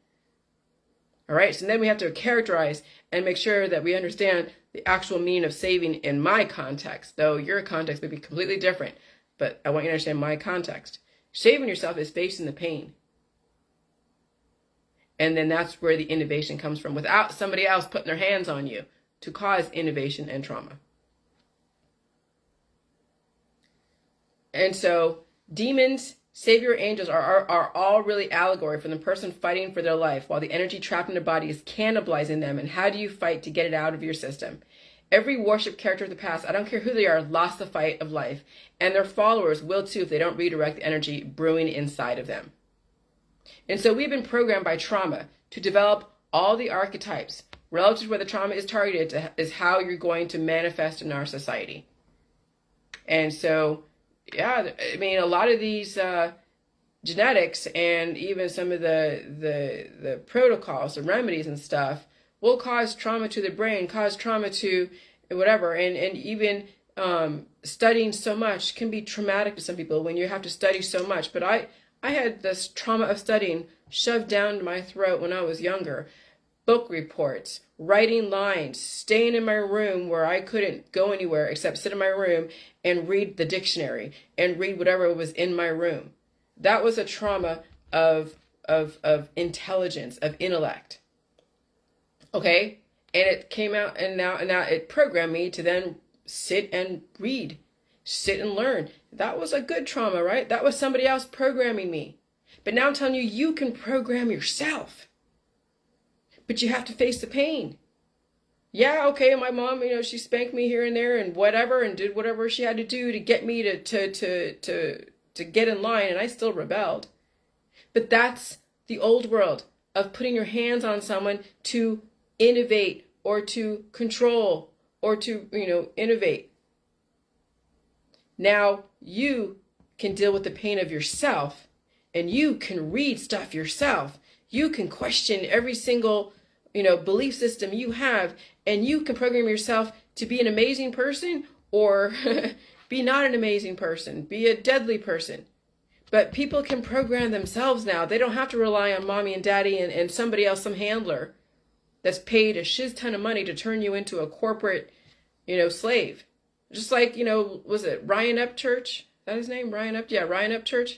All right, so then we have to characterize and make sure that we understand the actual meaning of saving in my context, though your context may be completely different, but I want you to understand my context. Saving yourself is facing the pain. And then that's where the innovation comes from, without somebody else putting their hands on you to cause innovation and trauma. And so demons, savior, angels are all really allegory for the person fighting for their life, while the energy trapped in their body is cannibalizing them. And how do you fight to get it out of your system? Every worship character of the past, I don't care who they are, lost the fight of life. And their followers will too if they don't redirect the energy brewing inside of them. And so we've been programmed by trauma to develop all the archetypes relative to where the trauma is targeted is how you're going to manifest in our society. And so yeah, I mean, a lot of these genetics and even some of the protocols, the remedies and stuff will cause trauma to the brain, cause trauma to whatever. And even studying so much can be traumatic to some people when you have to study so much. But I had this trauma of studying shoved down my throat when I was younger. Book reports, writing lines, staying in my room where I couldn't go anywhere except sit in my room and read the dictionary and read whatever was in my room. That was a trauma of intelligence, of intellect. Okay? And it came out, and now it programmed me to then sit and read Sit and learn. That was a good trauma, right? That was somebody else programming me. But now I'm telling you, you can program yourself. But you have to face the pain. Yeah, okay, my mom, she spanked me here and there and whatever and did whatever she had to do to get me to get in line, and I still rebelled. But that's the old world of putting your hands on someone to innovate or to control or to, innovate. Now you can deal with the pain of yourself, and you can read stuff yourself. You can question every single, belief system you have, and you can program yourself to be an amazing person or be not an amazing person, be a deadly person. But people can program themselves now. They don't have to rely on mommy and daddy and somebody else, some handler that's paid a shiz ton of money to turn you into a corporate, slave. Just like, was it Ryan Upchurch? Is that his name? Ryan Upchurch.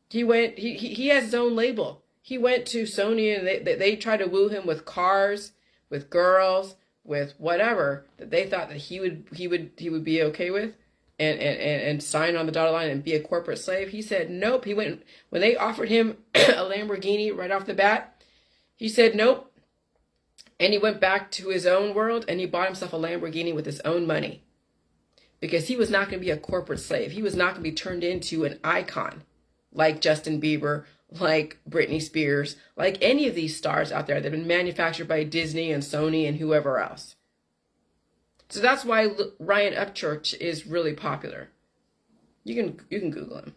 He has his own label. He went to Sony and they tried to woo him with cars, with girls, with whatever that they thought that he would be okay with and sign on the dotted line and be a corporate slave. He said nope. He went when they offered him a Lamborghini right off the bat. He said nope. And he went back to his own world and he bought himself a Lamborghini with his own money. Because he was not going to be a corporate slave. He was not going to be turned into an icon like Justin Bieber, like Britney Spears, like any of these stars out there that have been manufactured by Disney and Sony and whoever else. So that's why Ryan Upchurch is really popular. You can Google him.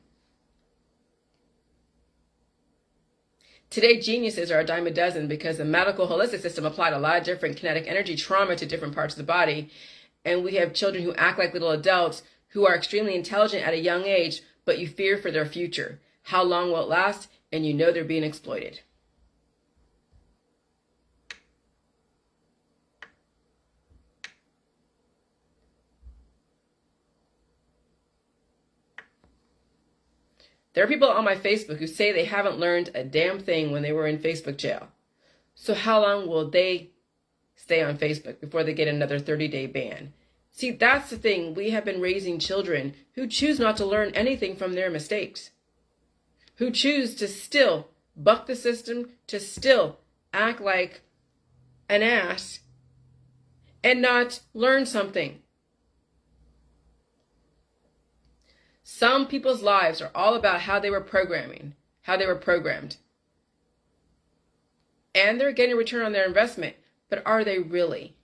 Today, geniuses are a dime a dozen because the medical holistic system applied a lot of different kinetic energy trauma to different parts of the body. And we have children who act like little adults who are extremely intelligent at a young age, but you fear for their future. How long will it last? And you know they're being exploited. There are people on my Facebook who say they haven't learned a damn thing when they were in Facebook jail. So how long will they stay on Facebook before they get another 30-day ban? See, that's the thing. We have been raising children who choose not to learn anything from their mistakes, who choose to still buck the system, to still act like an ass and not learn something. Some people's lives are all about how they were programmed. And they're getting a return on their investment. But are they really?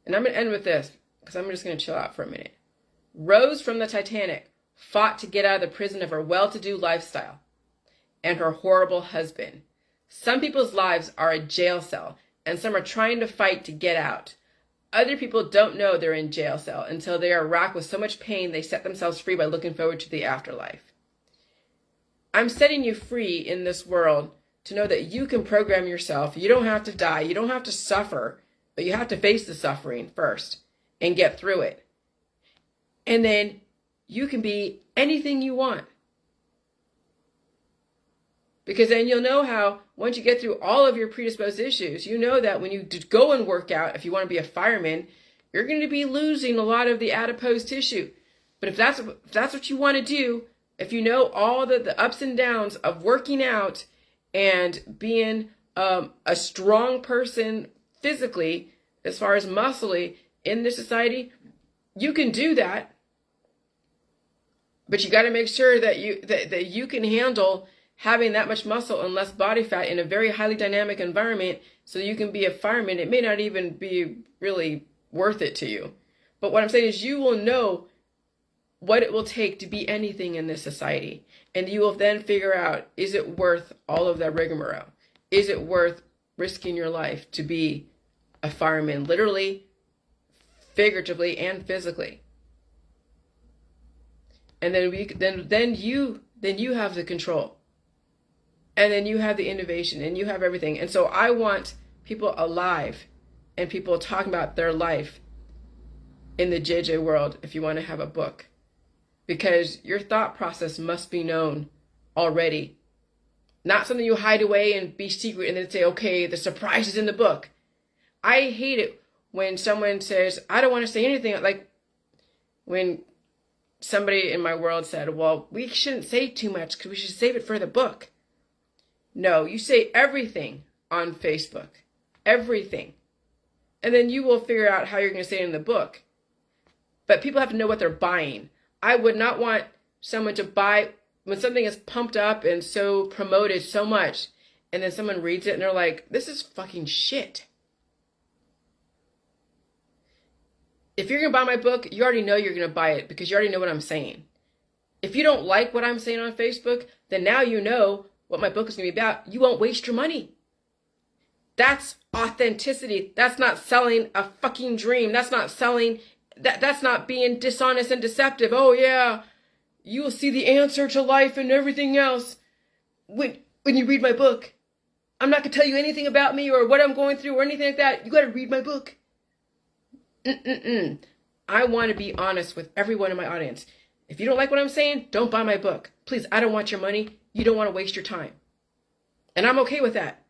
And I'm going to end with this because I'm just going to chill out for a minute. Rose from the Titanic fought to get out of the prison of her well-to-do lifestyle and her horrible husband. Some people's lives are a jail cell, and some are trying to fight to get out. Other people don't know they're in jail cell until they are racked with so much pain they set themselves free by looking forward to the afterlife. I'm setting you free in this world to know that you can program yourself. You don't have to die. You don't have to suffer, but you have to face the suffering first and get through it. And then you can be anything you want. Because then you'll know how, once you get through all of your predisposed issues, you know that when you go and work out, if you want to be a fireman, you're going to be losing a lot of the adipose tissue. But if that's what you want to do, if you know all the ups and downs of working out and being a strong person physically, as far as muscly in this society, you can do that. But you got to make sure that you can handle having that much muscle and less body fat in a very highly dynamic environment so you can be a fireman. It may not even be really worth it to you. But what I'm saying is you will know what it will take to be anything in this society. And you will then figure out, is it worth all of that rigmarole? Is it worth risking your life to be a fireman, literally, figuratively, and physically? And then you have the control. And then you have the innovation and you have everything. And so I want people alive and people talking about their life in the JJ world if you want to have a book. Because your thought process must be known already. Not something you hide away and be secret and then say, okay, the surprise is in the book. I hate it when someone says, I don't want to say anything. Like, when somebody in my world said, well, we shouldn't say too much because we should save it for the book. No, you say everything on Facebook. Everything. And then you will figure out how you're going to say it in the book. But people have to know what they're buying. I would not want someone to buy, when something is pumped up and so promoted so much, and then someone reads it and they're like, this is fucking shit. If you're going to buy my book, you already know you're going to buy it because you already know what I'm saying. If you don't like what I'm saying on Facebook, then now you know what my book is going to be about. You won't waste your money. That's authenticity. That's not selling a fucking dream. That's not selling, that's not being dishonest and deceptive. Oh yeah, you will see the answer to life and everything else when you read my book. I'm not going to tell you anything about me or what I'm going through or anything like that. You got to read my book. I want to be honest with everyone in my audience. If you don't like what I'm saying, don't buy my book. Please, I don't want your money. You don't want to waste your time. And I'm okay with that.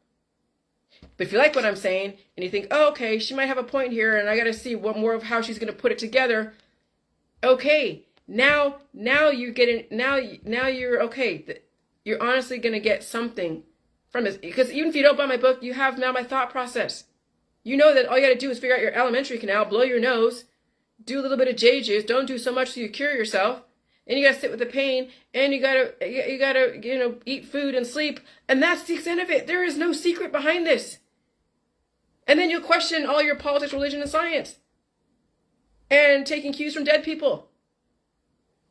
But if you like what I'm saying and you think, oh, okay, she might have a point here and I got to see what more of how she's going to put it together. Okay, now you're getting, now you're okay. You're honestly going to get something from this. Because even if you don't buy my book, you have now my thought process. You know that all you got to do is figure out your alimentary canal, blow your nose, do a little bit of J-juice, don't do so much so you cure yourself. And you got to sit with the pain, and you got to eat food and sleep. And that's the extent of it. There is no secret behind this. And then you'll question all your politics, religion, and science. And taking cues from dead people.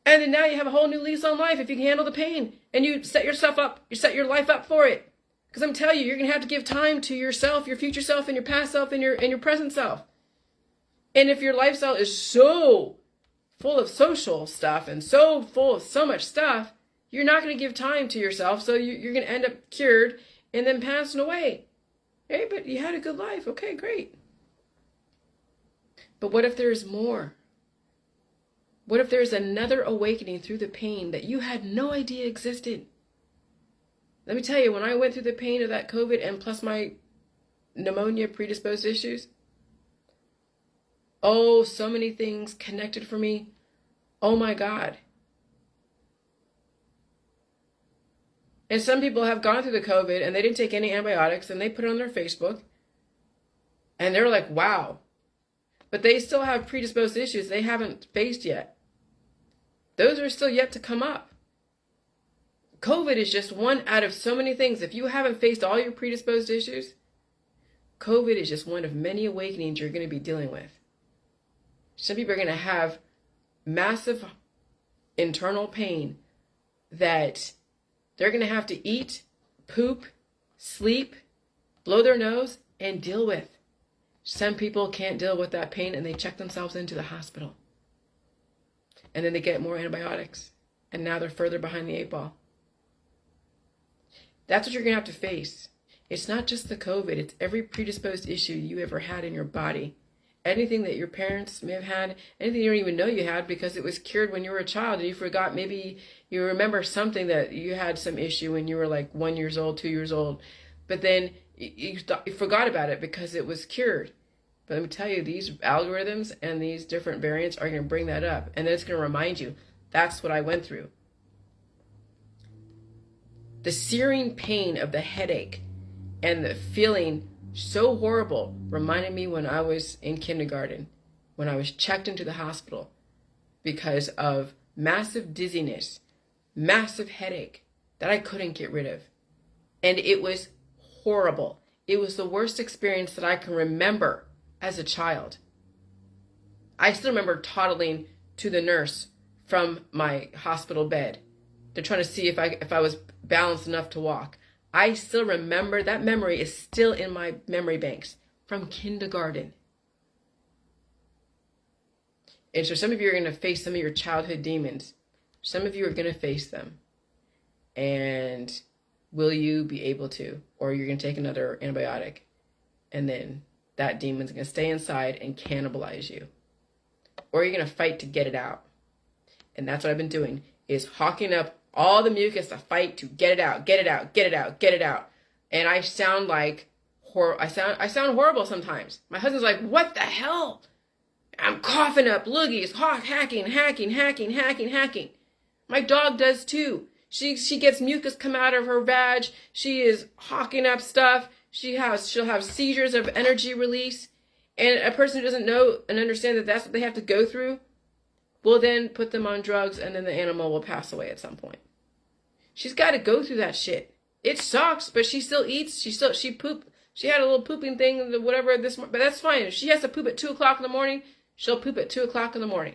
And then now you have a whole new lease on life if you can handle the pain. And you set yourself up, you set your life up for it. Because I'm telling you, you're going to have to give time to yourself, your future self, and your past self, and your present self. And if your lifestyle is so full of social stuff and so full of so much stuff, you're not going to give time to yourself. So you're going to end up cured and then passing away. Hey, but you had a good life. Okay, great. But what if there's more? What if there's another awakening through the pain that you had no idea existed? Let me tell you, when I went through the pain of that COVID and plus my pneumonia predisposed issues, oh, so many things connected for me. Oh my God. And some people have gone through the COVID and they didn't take any antibiotics and they put it on their Facebook. And they're like, wow. But they still have predisposed issues they haven't faced yet. Those are still yet to come up. COVID is just one out of so many things. If you haven't faced all your predisposed issues, COVID is just one of many awakenings you're going to be dealing with. Some people are going to have massive internal pain that they're going to have to eat, poop, sleep, blow their nose, and deal with. Some people can't deal with that pain and they check themselves into the hospital. And then they get more antibiotics. And now they're further behind the 8 ball. That's what you're going to have to face. It's not just the COVID. It's every predisposed issue you ever had in your body. Anything that your parents may have had, anything you don't even know you had because it was cured when you were a child and you forgot. Maybe you remember something that you had some issue when you were like 1 year old, 2 years old. But then you forgot about it because it was cured. But let me tell you, these algorithms and these different variants are going to bring that up. And then it's going to remind you, that's what I went through. The searing pain of the headache and the feeling so horrible reminded me when I was in kindergarten, when I was checked into the hospital because of massive dizziness, massive headache that I couldn't get rid of. And it was horrible. It was the worst experience that I can remember as a child. I still remember toddling to the nurse from my hospital bed. They're trying to see if I was balanced enough to walk. I still remember, that memory is still in my memory banks from kindergarten. And so some of you are going to face some of your childhood demons. Some of you are going to face them. And will you be able to? Or you're going to take another antibiotic. And then that demon's going to stay inside and cannibalize you. Or you're going to fight to get it out. And that's what I've been doing, is hawking up all the mucus to fight to get it out, get it out, get it out, get it out. And I sound like I sound horrible sometimes. My husband's like, what the hell? I'm coughing up loogies, hacking. My dog does too. She gets mucus come out of her vag. She is hawking up stuff. She'll have seizures of energy release. And a person who doesn't know and understand that that's what they have to go through will then put them on drugs, and then the animal will pass away at some point. She's got to go through that shit. It sucks, but she still eats. She poop. She had a little pooping thing, whatever this, but that's fine. If she has to poop at 2:00 in the morning, she'll poop at 2:00 in the morning.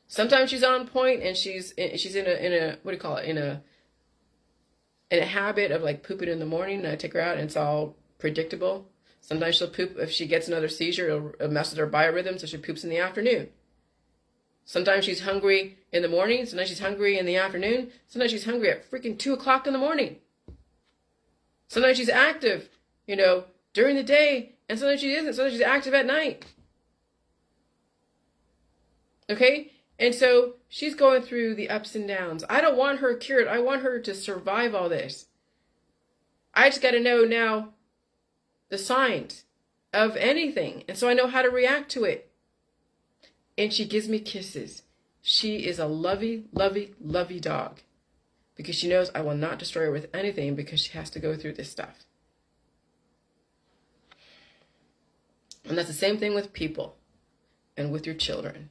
Sometimes she's on point and she's in a what do you call it, in a habit of like pooping in the morning, and I take her out and it's all predictable. Sometimes she'll poop if she gets another seizure. It'll mess with her biorhythm, so she poops in the afternoon. Sometimes she's hungry in the morning. Sometimes she's hungry in the afternoon. Sometimes she's hungry at freaking 2:00 in the morning. Sometimes she's active, during the day, and sometimes she isn't. Sometimes she's active at night. Okay? And so she's going through the ups and downs. I don't want her cured. I want her to survive all this. I just got to know now the signs of anything. And so I know how to react to it. And she gives me kisses. She is a lovey, lovey, lovey dog. Because she knows I will not destroy her with anything because she has to go through this stuff. And that's the same thing with people and with your children.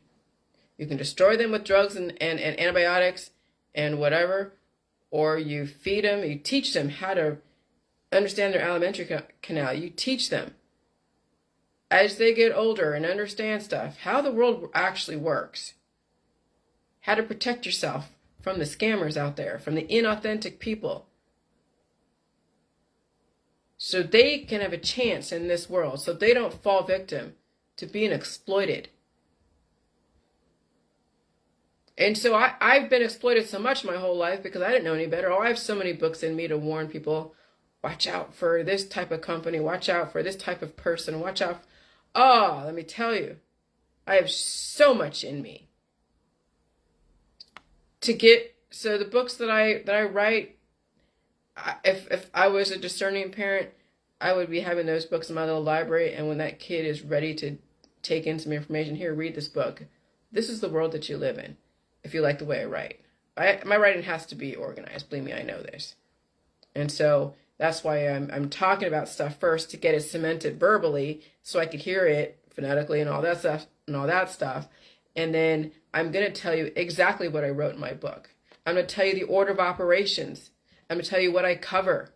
You can destroy them with drugs and antibiotics and whatever, or you feed them, you teach them how to understand their alimentary canal. You teach them as they get older and understand stuff, how the world actually works, how to protect yourself from the scammers out there, from the inauthentic people, so they can have a chance in this world, so they don't fall victim to being exploited. And so I've been exploited so much my whole life because I didn't know any better. Oh, I have so many books in me to warn people, watch out for this type of company, watch out for this type of person, watch out. Oh, let me tell you, I have so much in me to get. So the books that I write, if I was a discerning parent, I would be having those books in my little library. And when that kid is ready to take in some information, here, read this book. This is the world that you live in. If you like the way I write, my writing has to be organized. Believe me, I know this. And so that's why I'm talking about stuff first to get it cemented verbally, so I could hear it phonetically and all that stuff. And then I'm going to tell you exactly what I wrote in my book. I'm going to tell you the order of operations. I'm going to tell you what I cover.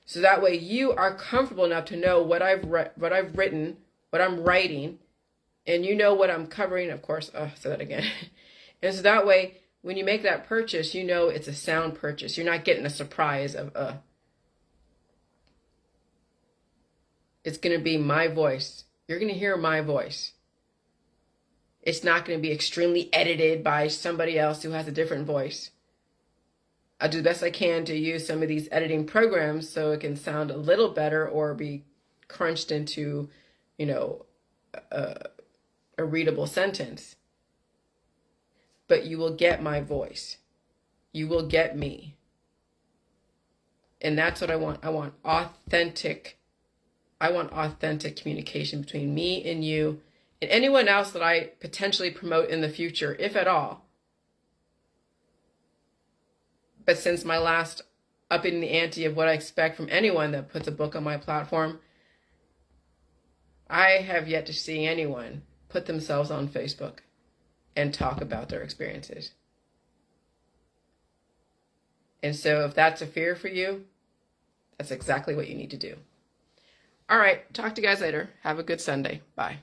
So that way you are comfortable enough to know what I've written, what I'm writing, and you know what I'm covering. Of course, say that again. And so that way, when you make that purchase, you know it's a sound purchase. You're not getting a surprise of, It's going to be my voice. You're going to hear my voice. It's not going to be extremely edited by somebody else who has a different voice. I'll do the best I can to use some of these editing programs so it can sound a little better or be crunched into, a readable sentence. But you will get my voice. You will get me. And that's what I want. I want authentic communication between me and you and anyone else that I potentially promote in the future, if at all. But since my last upping the ante of what I expect from anyone that puts a book on my platform, I have yet to see anyone put themselves on Facebook and talk about their experiences. And so if that's a fear for you, that's exactly what you need to do. All right, talk to you guys later. Have a good Sunday. Bye.